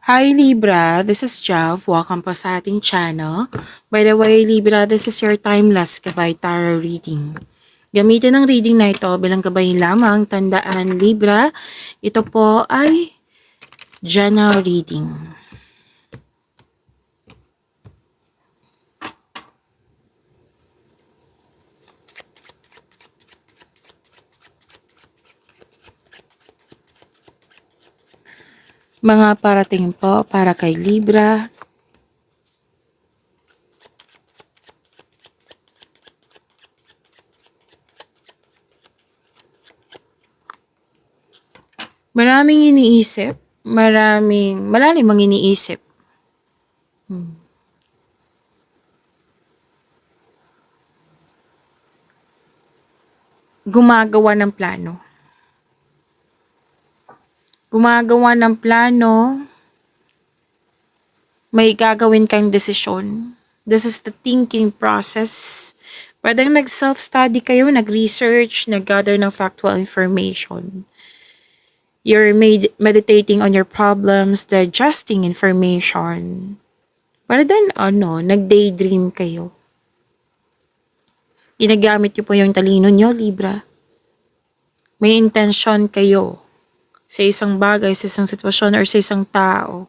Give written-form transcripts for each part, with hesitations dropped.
Hi Libra, this is Jav. Welcome po sa ating channel. By the way, Libra, this is your timeless gabay tarot reading. Gamitin ang reading na ito bilang gabay lamang. Tandaan, Libra, ito po ay general reading. Mga parating po para kay Libra. Maraming iniisip, malalim ang iniisip. Gumagawa ng plano. May gagawin kang desisyon. This is the thinking process. Pwedeng nag-self-study kayo, nag-research, nag-gather ng factual information. You're meditating on your problems, digesting information. Pwedeng nag-daydream kayo. Ginagamit niyo po yung talino niyo, Libra. May intention kayo sa isang bagay, sa isang sitwasyon, or sa isang tao.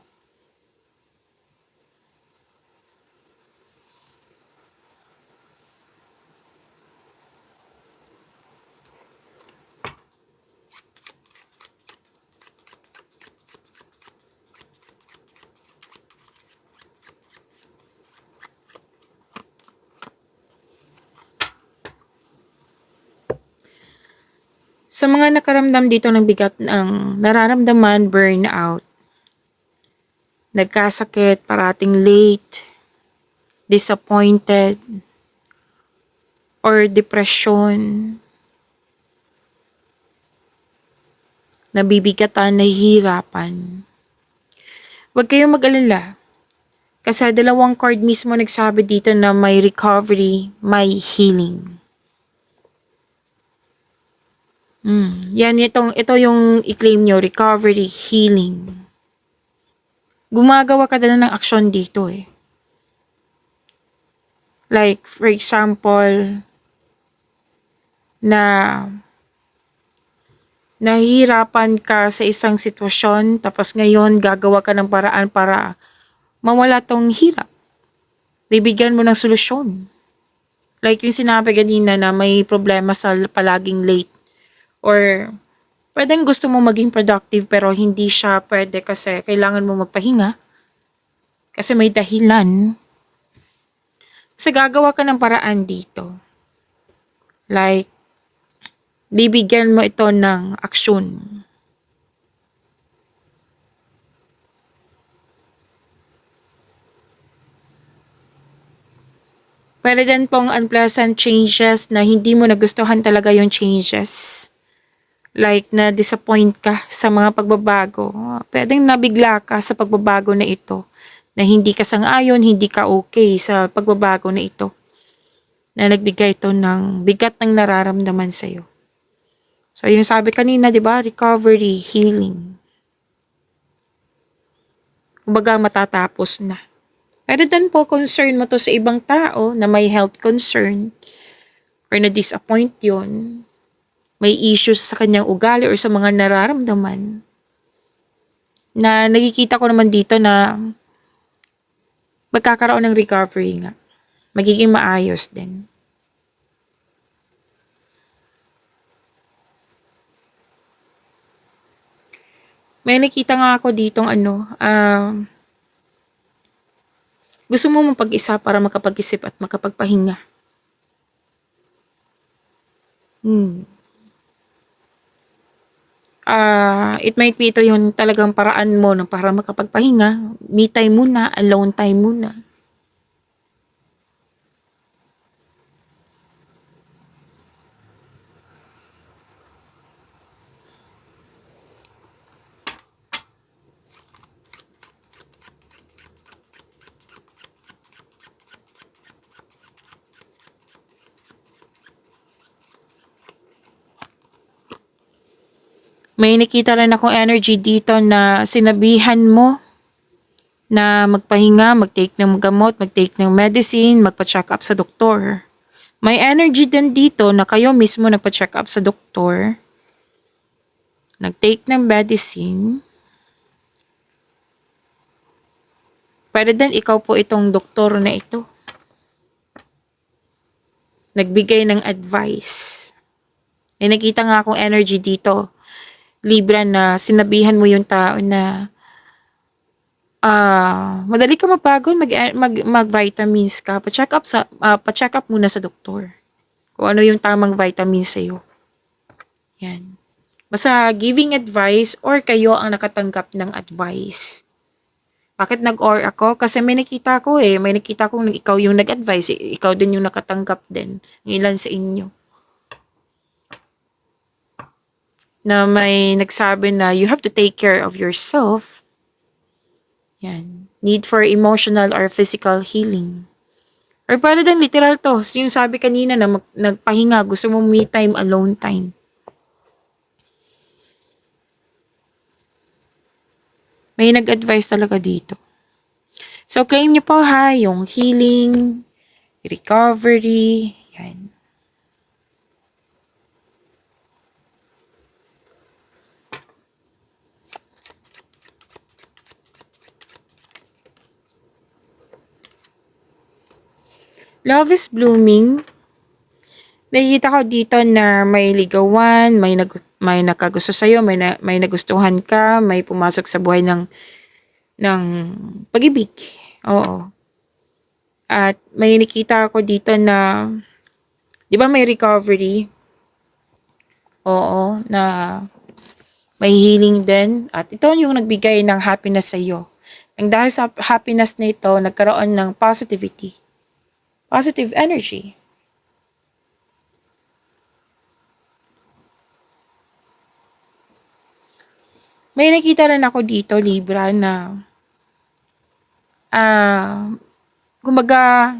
Sa mga nakaramdam dito ng bigat ng nararamdaman, burnout, nagkasakit, parating late, disappointed, or depression, nabibigatan, nahihirapan. Huwag kayong mag-alala. Kasi dalawang card mismo nagsabi dito na may recovery, may healing. Ito yung i-claim nyo, recovery, healing. Gumagawa ka na ng aksyon dito eh. Like, for example, na nahihirapan ka sa isang sitwasyon, tapos ngayon gagawa ka ng paraan para mawala tong hirap. Bibigyan mo ng solusyon. Like yung sinabi kanina na may problema sa palaging late. Or pwedeng gusto mo maging productive pero hindi siya pwede kasi kailangan mo magpahinga. Kasi may dahilan. Kasi gagawa ka ng paraan dito. Like, bibigyan mo ito ng aksyon. Pwede din pong unpleasant changes na hindi mo nagustuhan talaga yung changes. Like, na-disappoint ka sa mga pagbabago. Pwedeng nabigla ka sa pagbabago na ito. Na hindi ka sang-ayon, hindi ka okay sa pagbabago na ito. Na nagbigay ito ng bigat ng nararamdaman sa'yo. So, yung sabi kanina, di ba? Recovery, healing. Kumbaga, matatapos na. Pwede din po concern mo to sa ibang tao na may health concern or na-disappoint yun. May issues sa kanyang ugali or sa mga nararamdaman. Na nakikita ko naman dito na magkakaroon ng recovery nga. Magiging maayos din. May nakita nga ako ditong gusto mo mapag-isa para makapag-isip at makapagpahinga. It might be ito yung talagang paraan mo para makapagpahinga. Me time muna, alone time muna. May nakita rin akong energy dito na sinabihan mo na magpahinga, mag-take ng gamot, mag-take ng medicine, magpa-check up sa doktor. May energy din dito na kayo mismo nagpa-check up sa doktor, nag-take ng medicine. Pwede din ikaw po itong doktor na ito. Nagbigay ng advice. May nakita nga akong energy dito, Libra, na sinabihan mo yung tao na madali ka mapagod, mag-vitamins ka. Pa-check up muna sa doktor. Kung ano yung tamang vitamins sa'yo. Yan. Basta giving advice or kayo ang nakatanggap ng advice. Bakit nag-or ako? Kasi may nakita ko may nakita kong ikaw yung nag-advise, ikaw din yung nakatanggap din. Ng ilan sa inyo. Na may nagsabi na you have to take care of yourself. Yan. Need for emotional or physical healing. Or pwede din literal to. Yung sabi kanina na nagpahinga, gusto mo me time, alone time. May nag-advise talaga dito. So, claim niyo po ha, yung healing, recovery, yan. Love is blooming. Nakikita ko dito na may ligawan, may nakagusto sa'yo, may nagustuhan ka, may pumasok sa buhay ng pag-ibig. Oo. At may nakita ako dito na, di ba may recovery? Oo, na may healing din. At ito yung nagbigay ng happiness sa iyo. Ang dahil sa happiness na ito, nagkaroon ng positivity. Positive energy. May nakita rin ako dito, Libra, na kumbaga,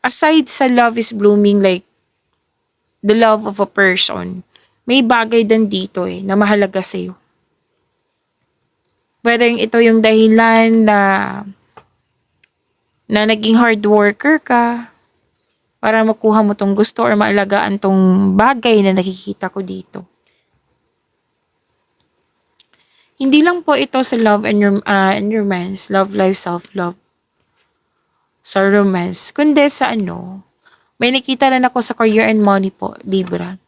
aside sa love is blooming, like the love of a person, may bagay din dito na mahalaga sa'yo. Whether ito yung dahilan na naging hard worker ka para makuha mo tong gusto or maalagaan tong bagay na nakikita ko dito. Hindi lang po ito sa love and romance, love life, self-love, sa romance, kundi sa may nakita rin ako sa career and money po, Libra.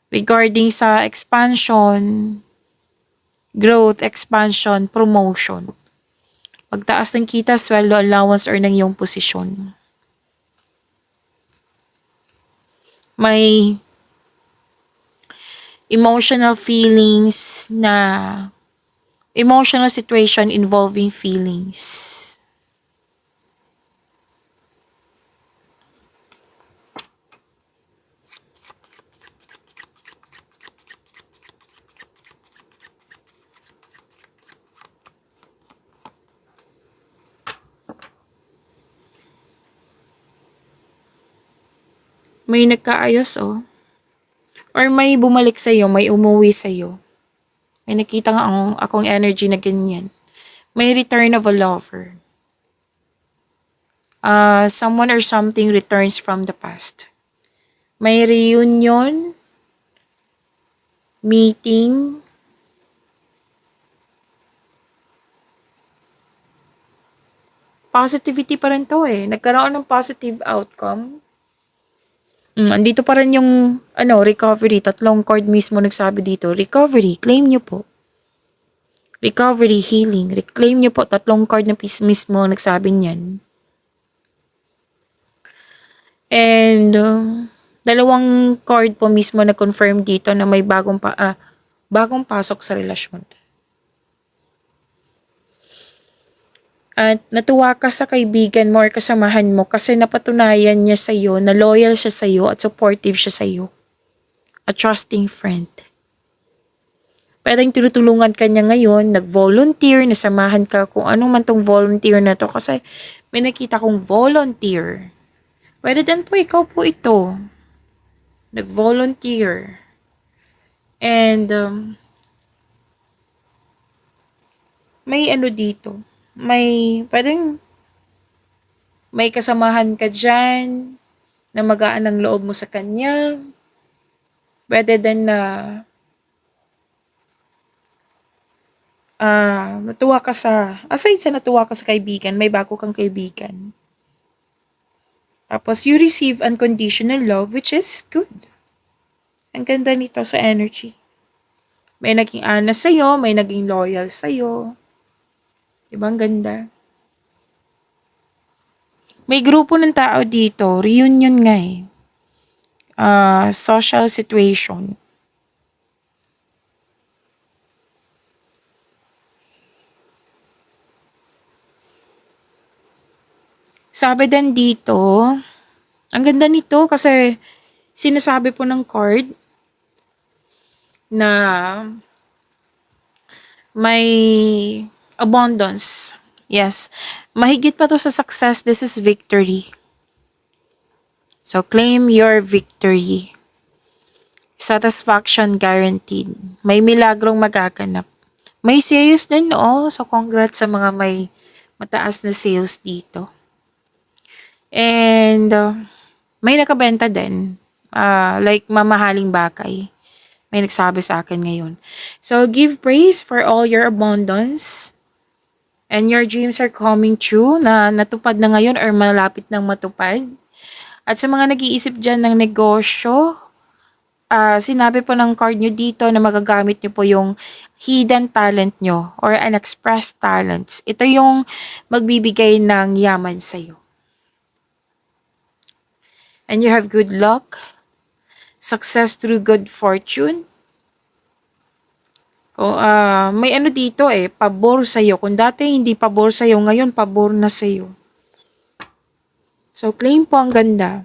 Regarding sa expansion, growth, expansion, promotion. Pagtaas ng kita, sweldo, allowance, or ng iyong posisyon. May emotional feelings emotional situation involving feelings. May nagkaayos or may bumalik sa'yo, may umuwi sa'yo. May nakita nga akong energy na ganyan. May return of a lover. Someone or something returns from the past. May reunion, meeting, positivity pa rin to Nagkaroon ng positive outcome. Andito pa rin yung recovery. 3 card mismo nagsabi dito. Recovery, claim nyo po. Recovery, healing. Reclaim nyo po. 3 card na piece mismo nagsabi niyan. And 2 card po mismo na confirm dito na may bagong pasok sa relasyon. At natuwa ka sa kaibigan mo or kasamahan mo kasi napatunayan niya sa iyo na loyal siya sa iyo at supportive siya sa iyo. A trusting friend. Pwedeng tinutulungan ka niya ngayon, nag-volunteer, nasamahan ka kung anong man tong volunteer na to kasi may nakita kong volunteer. Pwede din po ikaw po ito. Nag-volunteer. And may dito. pwedeng may kasamahan ka dyan na magaan ang loob mo sa kanya. Pwede din na aside sa natuwa ka sa kaibigan, may bago kang kaibigan. Tapos, you receive unconditional love, which is good. Ang ganda nito sa energy. May naging honest sa'yo, may naging loyal sa'yo. Diba ang ganda? May grupo ng tao dito, reunion nga eh. Social situation. Sabi din dito, ang ganda nito kasi sinasabi po ng card na may abundance. Yes. Mahigit pa to sa success, this is victory. So, claim your victory. Satisfaction guaranteed. May milagrong magaganap. May sales din, no? So, congrats sa mga may mataas na sales dito. And, may nakabenta din. Like, mamahaling bagay. May nagsabi sa akin ngayon. So, give praise for all your abundance. And your dreams are coming true na natupad na ngayon or malapit nang matupad. At sa mga nag-iisip dyan ng negosyo, sinabi po ng card nyo dito na magagamit nyo po yung hidden talent nyo or unexpressed talents. Ito yung magbibigay ng yaman sa'yo. And you have good luck, success through good fortune. May ano dito pabor sa'yo. Kung dati hindi pabor sa'yo, ngayon pabor na sa'yo. So, claim po ang ganda.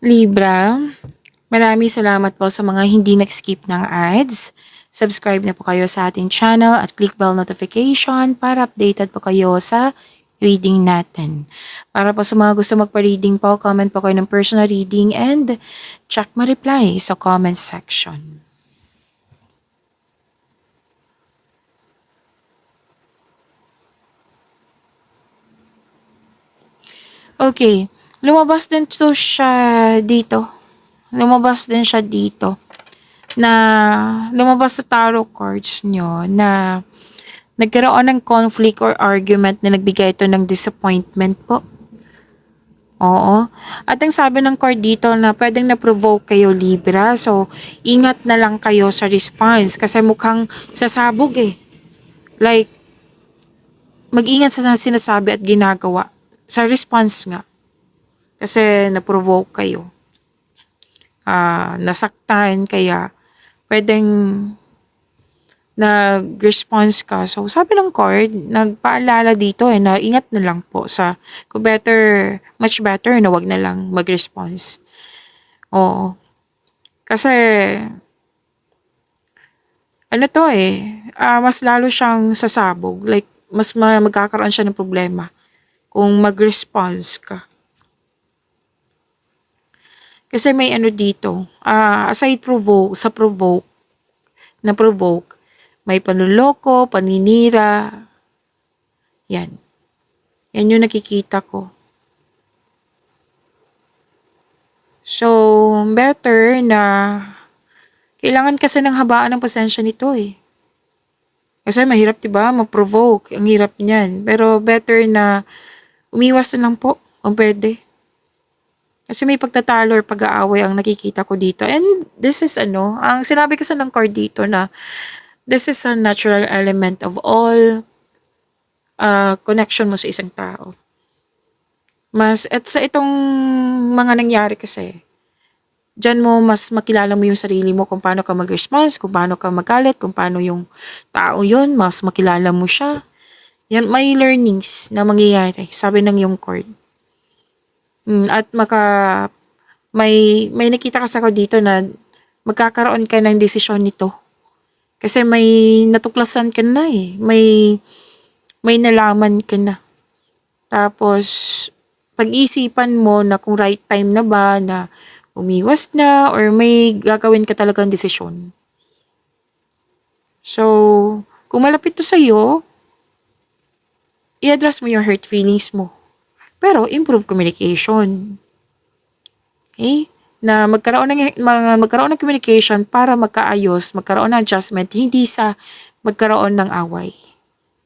Libra, maraming salamat po sa mga hindi nag-skip ng ads. Subscribe na po kayo sa ating channel at click bell notification para updated po kayo sa reading natin. Para po sa mga gusto magpa-reading po, comment po kayo ng personal reading and check ma-reply sa comment section. Okay. Lumabas din dito. Lumabas din siya dito. Lumabas sa tarot cards nyo na nagkaroon ng conflict or argument na nagbigay ito ng disappointment po. Oo. At ang sabi ng card dito na pwedeng na-provoke kayo, Libra. So, ingat na lang kayo sa response kasi mukhang sasabog Like, mag-ingat sa sinasabi at ginagawa. Sa response nga. Kasi na-provoke kayo. Nasaktan, kaya pwedeng nag-response ka. So, sabi ng card, nagpaalala dito na ingat na lang po kung much better na wag na lang mag-response. Oo. Kasi, mas lalo siyang sasabog. Like, mas magkakaroon siya ng problema kung mag-response ka. Kasi may dito, aside sa provoke, may panloloko, paninira, yan. Yan yung nakikita ko. So, better na kailangan kasi ng habaan ng pasensya nito Kasi mahirap, diba? Ma-provoke. Ang hirap niyan. Pero better na umiwas na lang po kung pwede. Kasi may pagtatalo or pag-aaway ang nakikita ko dito. And this is ang sinabi kasi ng card dito na this is a natural element of all connection mo sa isang tao. At sa itong mga nangyari kasi, diyan mo mas makilala mo yung sarili mo kung paano ka mag-response, kung paano ka magalit, kung paano yung tao yun, mas makilala mo siya. Yan, may learnings na mangyayari, sabi ng yung card. At may nakita kasi ako dito na magkakaroon ka ng desisyon nito. Kasi may natuklasan ka na eh. May nalaman ka na. Tapos, pag-isipan mo na kung right time na ba na umiwas na or may gagawin ka talagang desisyon. So, kung malapit to sa'yo, i-address mo yung hurt feelings mo. Pero, improve communication. Okay? Na magkaroon ng communication para magkaayos, magkaroon ng adjustment, hindi sa magkaroon ng away.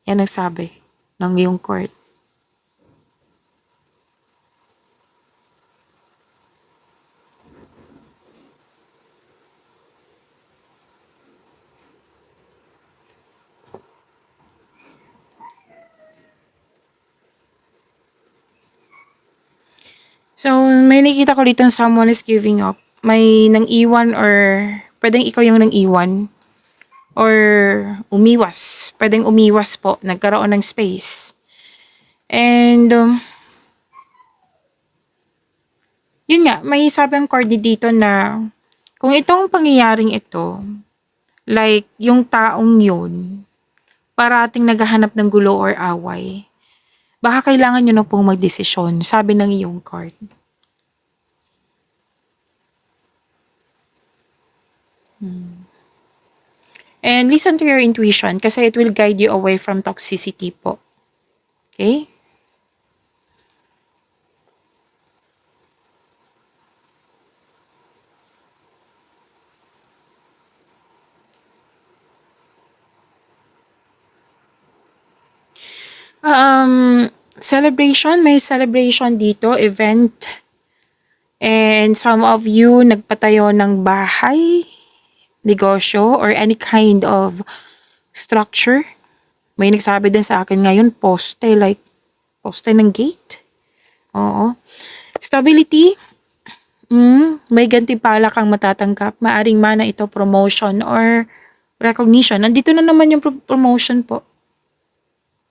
Yan ang sabi ng iyong court. So, may nakita ko dito someone is giving up. May nang iwan or pwedeng ikaw yung nang iwan or umiwas. Pwedeng umiwas po, nagkaroon ng space. And, yun nga, may sabi ang card dito na kung itong pangyayaring ito, like yung taong yun, parating naghahanap ng gulo or away, baka kailangan nyo na pong magdesisyon, sabi ng iyong card. And listen to your intuition kasi it will guide you away from toxicity po. Okay? Celebration, may celebration dito, event. And some of you nagpatayo ng bahay, negosyo, or any kind of structure. May nagsabi din sa akin ngayon, poste, like poste ng gate. Oo. Stability, may gantimpala kang matatanggap. Maaring mana ito promotion or recognition. Nandito na naman yung promotion po.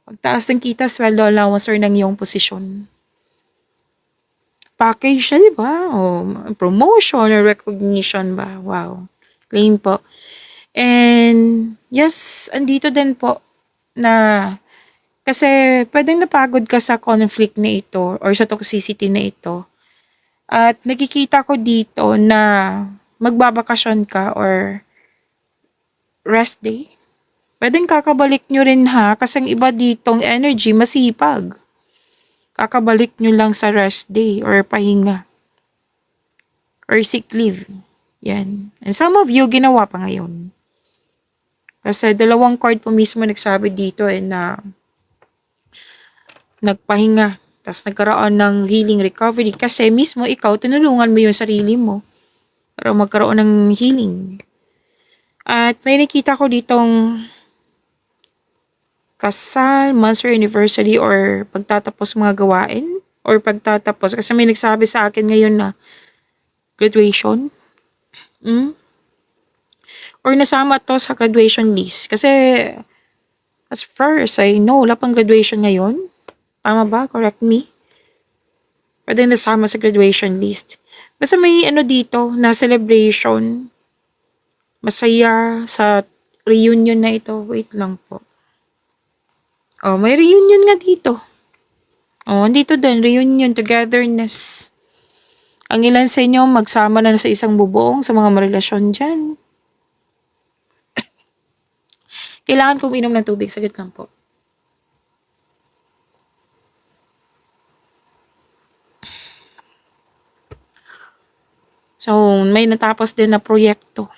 Pagtaas ng kita, sweldo allowance or ng iyong posisyon. Package siya, di ba? O, promotion or recognition ba? Wow. Claim po. And, yes, andito din po na kasi pwedeng napagod ka sa conflict na ito or sa toxicity na ito. At nakikita ko dito na magbabakasyon ka or rest day. Pwedeng kakabalik nyo rin ha kasi ang iba ditong energy masipag. Kakabalik nyo lang sa rest day or pahinga or sick leave. Yan. And some of you ginawa pa ngayon. Kasi dalawang card po mismo nagsabi dito na nagpahinga. Tapos nagkaroon ng healing recovery kasi mismo ikaw tinulungan mo yung sarili mo para magkaroon ng healing. At may nakita ko ditong kasal, monthsary anniversary or pagtatapos mga gawain or pagtatapos kasi may nagsabi sa akin ngayon na graduation. Or nasama to sa graduation list kasi as far as I know, wala pang graduation ngayon. Tama ba? Correct me. Pwede nasama sa graduation list. Basta may dito na celebration. Masaya sa reunion na ito. Wait lang po. Oh, may reunion nga dito. Oh, andito din, reunion, togetherness. Ang ilan sa inyo magsama na sa isang bubong sa mga marelasyon dyan. Kailangan kong inom ng tubig. Saglit lang po. So, may natapos din na proyekto.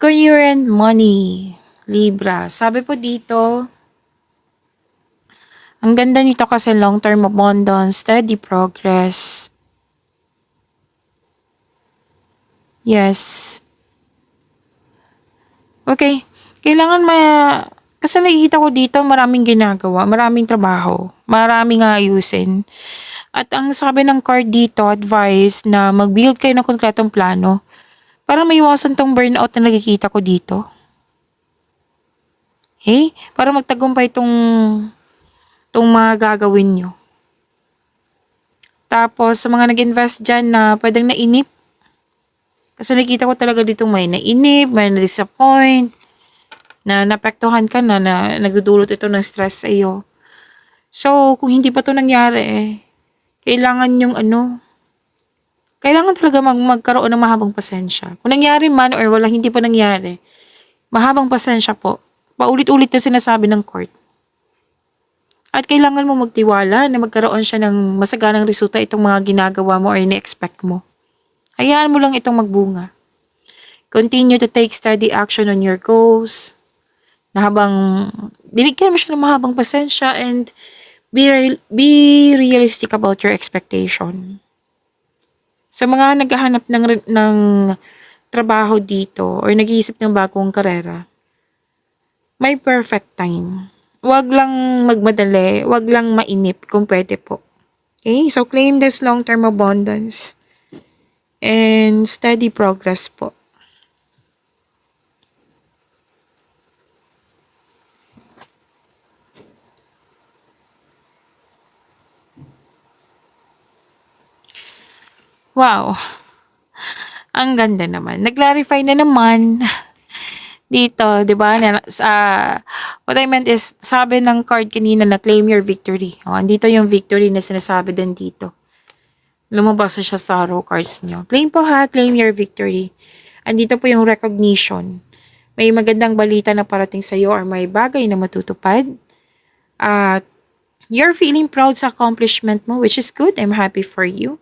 Career and money. Libra. Sabi po dito, ang ganda nito kasi long-term abundance, steady progress. Yes. Okay. Kailangan kasi nakikita ko dito maraming ginagawa, maraming trabaho, maraming ayusin. At ang sabi ng card dito, advice na mag-build kayo ng konkretong plano para maiwasan tong burnout na nakikita ko dito. Okay? Para magtagumpay tong mga gagawin nyo. Tapos, sa mga nag-invest dyan na pwedeng nainip, kasi nakita ko talaga dito may nainip, may na-disappoint, na napektuhan ka na nagdudulot ito ng stress sa iyo. So, kung hindi pa to nangyari, kailangan yung kailangan talaga magkaroon ng mahabang pasensya. Kung nangyari man or wala hindi pa nangyari, mahabang pasensya po. Paulit-ulit na sinasabi ng court. At kailangan mo magtiwala na magkaroon siya ng masaganang resulta itong mga ginagawa mo or ini-expect mo. Hayaan mo lang itong magbunga. Continue to take steady action on your goals. Na habang binigyan mo siya ng mahabang pasensya and be realistic about your expectation. Sa mga naghahanap ng trabaho dito or nag-iisip ng bagong karera, may perfect time. Huwag lang magmadali, huwag lang mainip kung pwede po. Okay? So claim this long-term abundance and steady progress po. Wow. Ang ganda naman. Nag-clarify na naman dito, 'di ba? What I meant is sabi ng card kanina na claim your victory. Andito yung victory na sinasabi din dito. Lumabas na siya sa tarot cards nyo. Claim po ha, claim your victory. Andito po yung recognition. May magandang balita na parating sa iyo or may bagay na matutupad. At you're feeling proud sa accomplishment mo, which is good. I'm happy for you.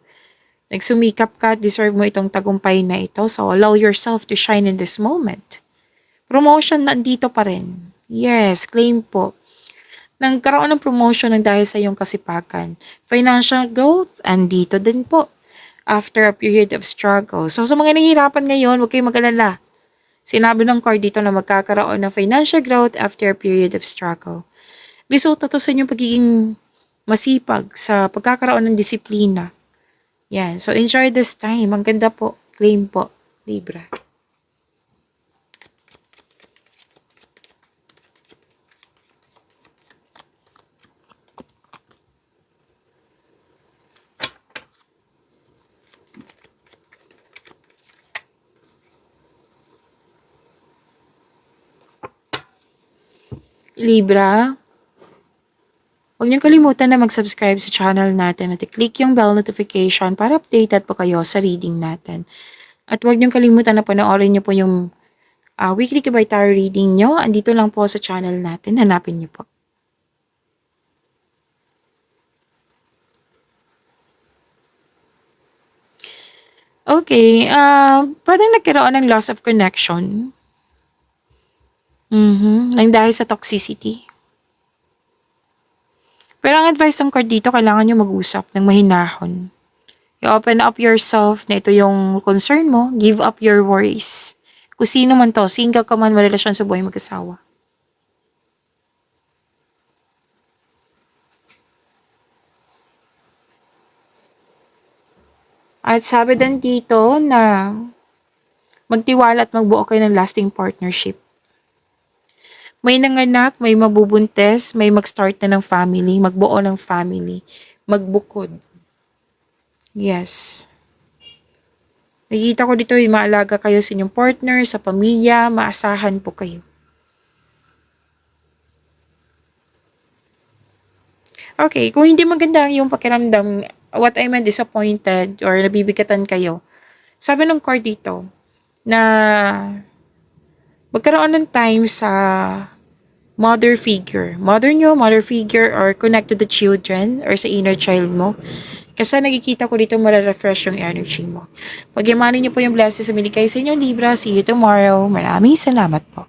Nagsumikap ka at deserve mo itong tagumpay na ito. So allow yourself to shine in this moment. Promotion nandito pa rin. Yes, claim po. Nagkaroon ng promotion ng dahil sa iyong kasipagan. Financial growth, andito din po. After a period of struggle. So sa mga nahihirapan ngayon, huwag kayong mag-alala. Sinabi ng card dito na magkakaroon ng financial growth after a period of struggle. Resulta to sa inyong pagiging masipag sa pagkakaroon ng disiplina. Yan. So enjoy this time. Ang ganda po. Claim po. Libra. Libra, huwag niyong kalimutan na mag-subscribe sa channel natin at i-click yung bell notification para updated po kayo sa reading natin. At huwag niyong kalimutan na panoorin niyo po yung weekly Kabay Tarot reading niyo. Andito lang po sa channel natin. Hanapin niyo po. Okay, parang nagkaroon ng loss of connection. Nang dahil sa toxicity. Pero ang advice ng card dito, kailangan nyo mag-usap ng mahinahon. I-open up yourself na ito yung concern mo. Give up your worries. Kung sino man to, single ka man, marelasyon sa buhay mag-asawa. At sabi din dito na magtiwala at magbuo kayo ng lasting partnership. May nanganak, may mabubuntes, may mag-start na ng family, magbuo ng family, magbukod. Yes. Nakikita ko dito, maalaga kayo sa inyong partner, sa pamilya, maasahan po kayo. Okay, kung hindi maganda yung pakiramdam, what I meant disappointed or nabibigatan kayo, sabi ng card dito, na magkaroon ng time sa mother figure. Mother nyo, mother figure, or connect to the children, or sa inner child mo. Kasi nakikita ko dito mara-refresh yung energy mo. Pagyamanin niyo po yung blessings na binigay sa inyo, Libra. See you tomorrow. Maraming salamat po.